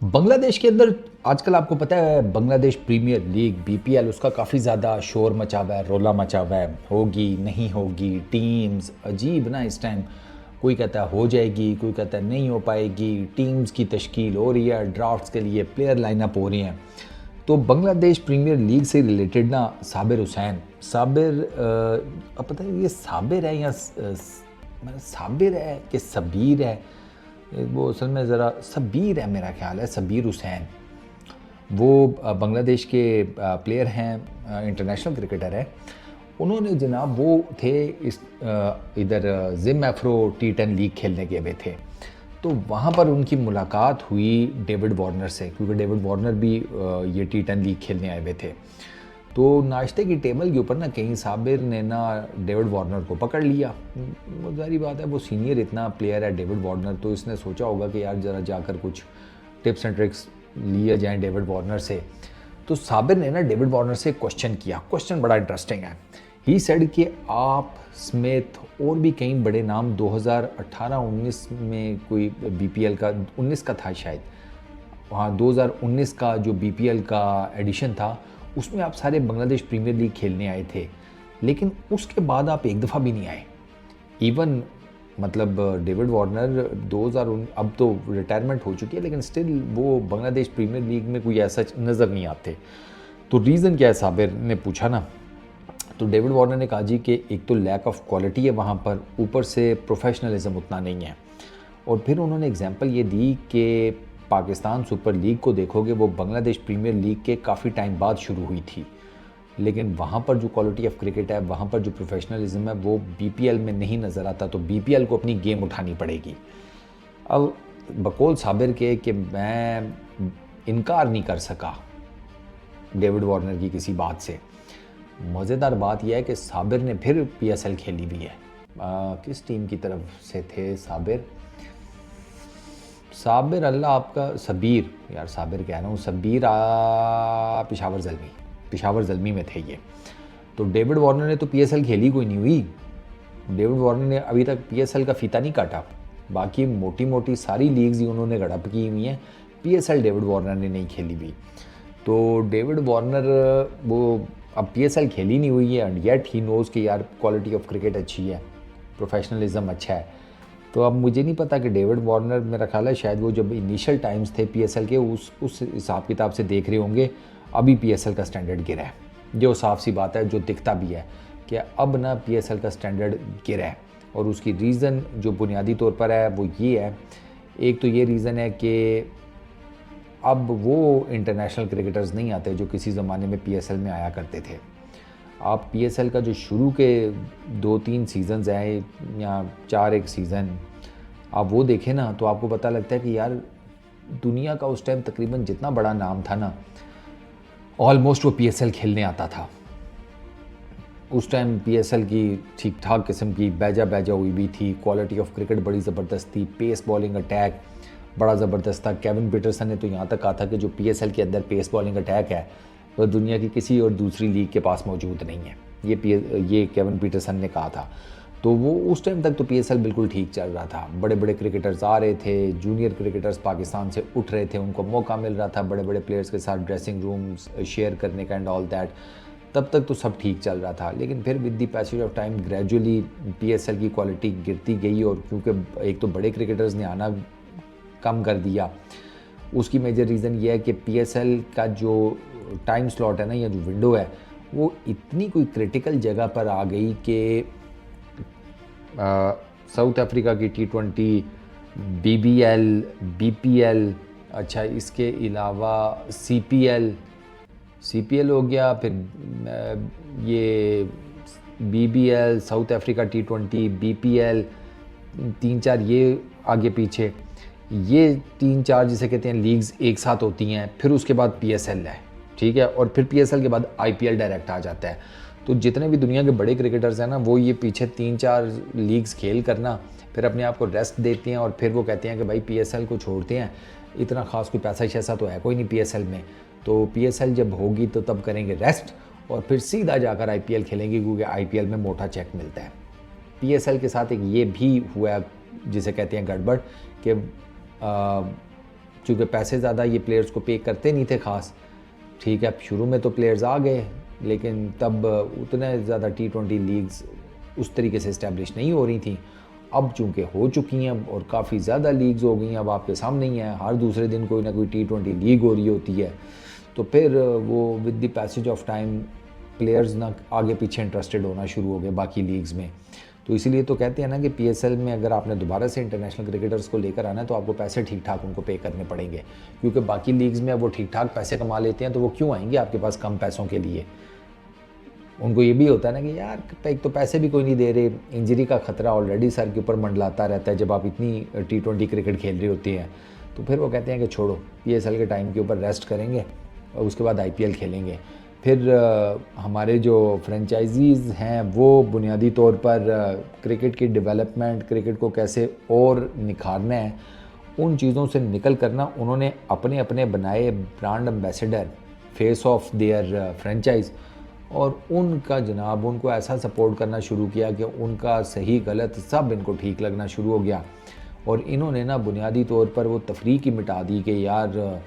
बांग्लादेश के अंदर आजकल आपको पता है बांग्लादेश प्रीमियर लीग बीपीएल उसका काफ़ी ज़्यादा शोर मचा हुआ है, रोला मचा हुआ है। होगी नहीं होगी, टीम्स अजीब ना इस टाइम। कोई कहता है हो जाएगी, कोई कहता है नहीं हो पाएगी। टीम्स की तश्कील हो रही है, ड्राफ्ट्स के लिए प्लेयर लाइनअप हो रही हैं। तो बांग्लादेश प्रीमियर लीग से रिलेटेड ना साबिर हुसैन, अब पता है ये साबिर है या मतलब साबिर है कि सबीर है, वो असल में ज़रा सबीर है मेरा ख्याल है, सबीर हुसैन। वो बांग्लादेश के प्लेयर हैं, इंटरनेशनल क्रिकेटर है। उन्होंने जनाब वो थे इस इधर जिम एफ्रो T10 लीग खेलने गए हुए थे। तो वहाँ पर उनकी मुलाकात हुई डेविड वार्नर से, क्योंकि डेविड वार्नर भी ये T10 लीग खेलने आए हुए थे। तो नाश्ते की टेबल के ऊपर ना कहीं साबिर ने ना डेविड वार्नर को पकड़ लिया। वो जारी बात है, वो सीनियर इतना प्लेयर है डेविड वार्नर, तो इसने सोचा होगा कि यार ज़रा जाकर कुछ टिप्स एंड ट्रिक्स लिए जाएं डेविड वार्नर से। तो साबिर ने ना डेविड वार्नर से क्वेश्चन किया। क्वेश्चन बड़ा इंटरेस्टिंग है। ही सेड कि आप, स्मिथ और भी कई बड़े नाम 2018-19 में कोई बीपीएल का 19 का था शायद, वहाँ 2019 का जो बीपीएल का एडिशन था उसमें आप सारे बांग्लादेश प्रीमियर लीग खेलने आए थे, लेकिन उसके बाद आप एक दफ़ा भी नहीं आए। इवन मतलब डेविड वार्नर 2019, अब तो रिटायरमेंट हो चुकी है, लेकिन स्टिल वो बांग्लादेश प्रीमियर लीग में कोई ऐसा नज़र नहीं आते। तो रीज़न क्या है साबिर ने पूछा ना, तो डेविड वार्नर ने कहा जी कि एक तो लैक ऑफ क्वालिटी है वहाँ पर, ऊपर से प्रोफेशनलिज्म उतना नहीं है। और फिर उन्होंने एग्जांपल ये दी कि पाकिस्तान सुपर लीग को देखोगे, वो बांग्लादेश प्रीमियर लीग के काफ़ी टाइम बाद शुरू हुई थी, लेकिन वहाँ पर जो क्वालिटी ऑफ क्रिकेट है, वहाँ पर जो प्रोफेशनलिज्म है, वो बीपीएल में नहीं नज़र आता। तो बीपीएल को अपनी गेम उठानी पड़ेगी। अब बकौल साबिर के कि मैं इनकार नहीं कर सका डेविड वार्नर की किसी बात से। मज़ेदार बात यह है कि साबिर ने फिर पीएसएल खेली भी है। किस टीम की तरफ से थे साबिर? साबिर अल्लाह आपका, सबीर, यार साबिर कह रहा हूँ, सबीर पिशावर ज़ल्मी में थे ये। तो डेविड वार्नर ने तो पीएसएल खेली कोई नहीं हुई। डेविड वार्नर ने अभी तक पीएसएल का फीता नहीं काटा। बाकी मोटी मोटी सारी लीग्स ही उन्होंने गड़प की हुई हैं, पीएसएल डेविड वार्नर ने नहीं खेली हुई। तो डेविड वार्नर वो अब पीएसएल खेली नहीं हुई है, एंड येट ही नोज़ कि यार क्वालिटी ऑफ क्रिकेट अच्छी है, प्रोफेशनलिज्म अच्छा है। तो अब मुझे नहीं पता कि डेविड वार्नर, मेरा ख्याल है शायद वो जब इनिशियल टाइम्स थे पीएसएल के, उस हिसाब किताब से देख रहे होंगे। अभी पीएसएल का स्टैंडर्ड गिरा है, जो साफ सी बात है, जो दिखता भी है कि अब ना पीएसएल का स्टैंडर्ड गिरा है। और उसकी रीज़न जो बुनियादी तौर पर है वो ये है, एक तो ये रीज़न है कि अब वो इंटरनेशनल क्रिकेटर्स नहीं आते जो किसी ज़माने में पीएसएल में आया करते थे। आप पीएसएल का जो शुरू के 2-3 सीज़न्स हैं या 4 सीज़न आप वो देखें ना, तो आपको पता लगता है कि यार दुनिया का उस टाइम तकरीबन जितना बड़ा नाम था ना, ऑलमोस्ट वो पीएसएल खेलने आता था। उस टाइम पीएसएल की ठीक ठाक किस्म की बैजा हुई भी थी, क्वालिटी ऑफ क्रिकेट बड़ी ज़बरदस्त थी, पेस बॉलिंग अटैक बड़ा ज़बरदस्त था। केविन पीटरसन ने तो यहाँ तक कहा था कि जो पीएसएल के अंदर पेस बॉलिंग अटैक है वो दुनिया की किसी और दूसरी लीग के पास मौजूद नहीं है, ये केविन पीटरसन ने कहा था। तो वो उस टाइम तक तो पीएसएल बिल्कुल ठीक चल रहा था, बड़े बड़े क्रिकेटर्स आ रहे थे, जूनियर क्रिकेटर्स पाकिस्तान से उठ रहे थे, उनको मौका मिल रहा था बड़े बड़े प्लेयर्स के साथ ड्रेसिंग रूम्स शेयर करने का एंड ऑल दैट। तब तक तो सब ठीक चल रहा था, लेकिन फिर with the passage of time gradually PSL की क्वालिटी गिरती गई। और क्योंकि एक तो बड़े क्रिकेटर्स ने आना कम कर दिया, उसकी मेजर रीज़न ये है कि पीएसएल का जो टाइम स्लॉट है ना, या जो विंडो है, वो इतनी कोई क्रिटिकल जगह पर आ गई कि साउथ अफ्रीका की T20, बीबीएल, बीपीएल, अच्छा इसके अलावा सीपीएल हो गया, फिर ये BBL, south Africa T20, BPL, 3-4 ये आगे पीछे, ये 3-4 जिसे कहते हैं लीग्स एक साथ होती हैं। फिर उसके बाद पीएसएल है, ठीक है, और फिर पीएसएल के बाद आईपीएल डायरेक्ट आ जाता है। तो जितने भी दुनिया के बड़े क्रिकेटर्स हैं ना, वो ये पीछे 3-4 लीग्स खेल करना फिर अपने आप को रेस्ट देते हैं, और फिर वो कहते हैं कि भाई पीएसएल को छोड़ते हैं, इतना ख़ास कोई पैसा शैसा तो है कोई नहीं पीएसएल में, तो पीएसएल जब होगी तो तब करेंगे रेस्ट, और फिर सीधा जाकर आईपीएल खेलेंगे, क्योंकि आईपीएल में मोटा चेक मिलता है। पीएसएल के साथ एक ये भी हुआ जिसे कहते हैं गड़बड़, कि क्योंकि पैसे ज़्यादा ये प्लेयर्स को पे करते नहीं थे ख़ास। ठीक है, शुरू में तो प्लेयर्स आ गए, लेकिन तब उतने ज़्यादा T20 लीग्स उस तरीके से इस्टेब्लिश नहीं हो रही थी। अब चूँकि हो चुकी हैं और काफ़ी ज़्यादा लीग्स हो गई हैं, अब आपके सामने ही है, हर दूसरे दिन कोई ना कोई T20 लीग हो रही होती है, तो फिर वो with the passage of time players ना आगे पीछे इंटरेस्टेड होना शुरू हो गए बाकी लीग्स में। तो इसीलिए तो कहते हैं ना कि PSL में अगर आपने दोबारा से इंटरनेशनल क्रिकेटर्स को लेकर आना है तो आपको पैसे ठीक ठाक उनको पे करने पड़ेंगे, क्योंकि बाकी लीग्स में वो ठीक ठाक पैसे कमा लेते हैं, तो वो क्यों आएंगे आपके पास कम पैसों के लिए। उनको ये भी होता है ना कि यार एक तो पैसे भी कोई नहीं दे रहे, इंजरी का खतरा ऑलरेडी सर के ऊपर मंडलाता रहता है जब आप इतनी T20 क्रिकेट खेल रही होती हैं। तो फिर वो कहते हैं कि छोड़ो, PSL के टाइम के ऊपर रेस्ट करेंगे और उसके बाद IPL खेलेंगे। फिर हमारे जो फ्रेंचाइजीज़ हैं वो बुनियादी तौर पर क्रिकेट की डेवलपमेंट, क्रिकेट को कैसे और निखारना है, उन चीज़ों से निकल करना उन्होंने अपने अपने बनाए brand ambassador, face of their franchise, और उनका जनाब उनको ऐसा सपोर्ट करना शुरू किया कि उनका सही गलत सब इनको ठीक लगना शुरू हो गया। और इन्होंने ना बुनियादी तौर पर वो तफरीक ही मिटा दी कि यार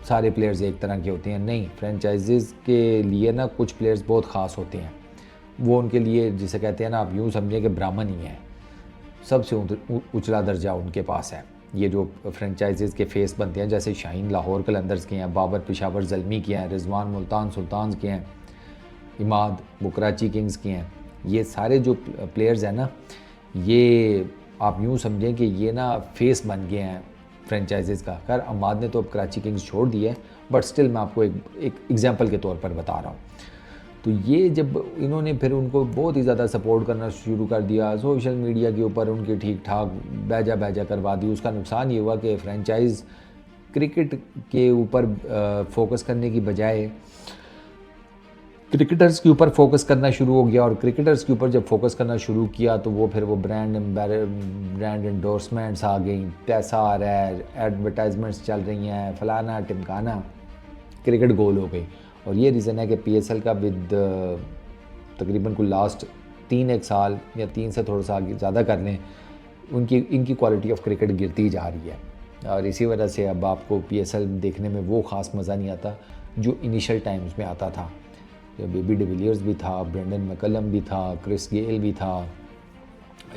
सारे प्लेयर्स एक तरह के होते हैं। नहीं, फ्रेंचाइजीज़ के लिए ना कुछ प्लेयर्स बहुत ख़ास होते हैं, वो उनके लिए जिसे कहते हैं ना, आप यूँ समझें कि ब्राह्मण ही है, सबसे उचला दर्जा उनके पास है। ये जो फ्रेंचाइजीज़ के फेस बनते हैं, जैसे शाहीन लाहौर कलंदर्स के हैं, बाबर पेशावर ज़ल्मी के हैं, रिजवान मुल्तान सुल्तान के हैं, इमाद वो कराची किंग्स के हैं, ये सारे जो प्लेयर्स हैं ना, ये आप यूँ समझें कि ये ना फेस बन गए हैं फ्रेंचाइजीज़ का। खैर अमाद ने तो अब कराची किंग्स छोड़ दिया है, बट स्टिल मैं आपको एक एग्जांपल के तौर पर बता रहा हूँ। तो ये जब इन्होंने फिर उनको बहुत ही ज़्यादा सपोर्ट करना शुरू कर दिया, सोशल मीडिया के ऊपर उनकी ठीक ठाक बैजा करवा दी, उसका नुकसान ये हुआ कि फ्रेंचाइज क्रिकेट के ऊपर फोकस करने की बजाय क्रिकेटर्स के ऊपर फोकस करना शुरू हो गया। और क्रिकेटर्स के ऊपर जब फोकस करना शुरू किया तो वो फिर वो ब्रांड एंडोर्समेंट्स आ गई, पैसा आ रहा है, एडवर्टाइजमेंट्स चल रही हैं, फलाना टिमकाना, क्रिकेट गोल हो गई। और ये रीज़न है कि PSL का विद तकरीबन कुल लास्ट 3-1 साल या 3 से थोड़ा सा आगे ज़्यादा कर लें, इनकी क्वालिटी ऑफ क्रिकेट गिरती जा रही है। और इसी वजह से अब आपको PSL देखने में वो ख़ास मज़ा नहीं आता जो इनिशियल टाइम्स में आता था। बेबी डिविलियर्स भी था, ब्रेंडन मैकलम भी था, क्रिस गेल भी था,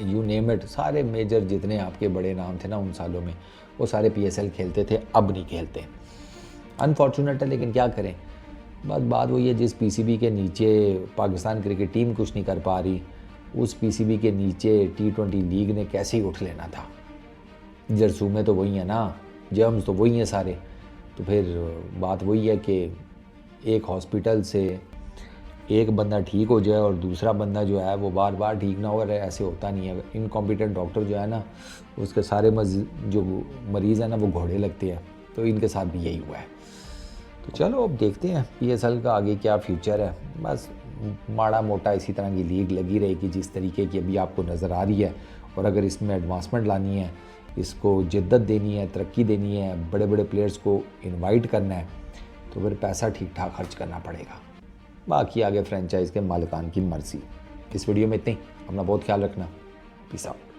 यू नेम इट, सारे मेजर जितने आपके बड़े नाम थे ना उन सालों में, वो सारे PSL खेलते थे, अब नहीं खेलते। अनफॉर्चुनेट है, लेकिन क्या करें। बस बात वही है, जिस PCB के नीचे पाकिस्तान क्रिकेट टीम कुछ नहीं कर पा रही, उस PCB के नीचे T20 लीग ने कैसे ही उठ लेना था। जरसूमे तो वही है ना, जर्म्स तो वही हैं सारे। तो फिर बात वही है कि एक हॉस्पिटल से एक बंदा ठीक हो जाए और दूसरा बंदा जो है वो बार बार ठीक ना हो रहा है, ऐसे होता नहीं है। इनकॉम्पिटेंट डॉक्टर जो है ना, उसके सारे जो मरीज़ हैं ना वो घोड़े लगते हैं, तो इनके साथ भी यही हुआ है। तो चलो अब देखते हैं PSL का आगे क्या फ्यूचर है। बस माड़ा मोटा इसी तरह की लीग लगी रहेगी जिस तरीके की अभी आपको नज़र आ रही है, और अगर इसमें एडवांसमेंट लानी है, इसको जिद्दत देनी है, तरक्की देनी है, बड़े बड़े प्लेयर्स को इनवाइट करना है, तो फिर पैसा ठीक ठाक खर्च करना पड़ेगा। बाकी आगे फ्रेंचाइज के मालिकान की मर्ज़ी। इस वीडियो में इतनी, अपना बहुत ख्याल रखना। Peace out.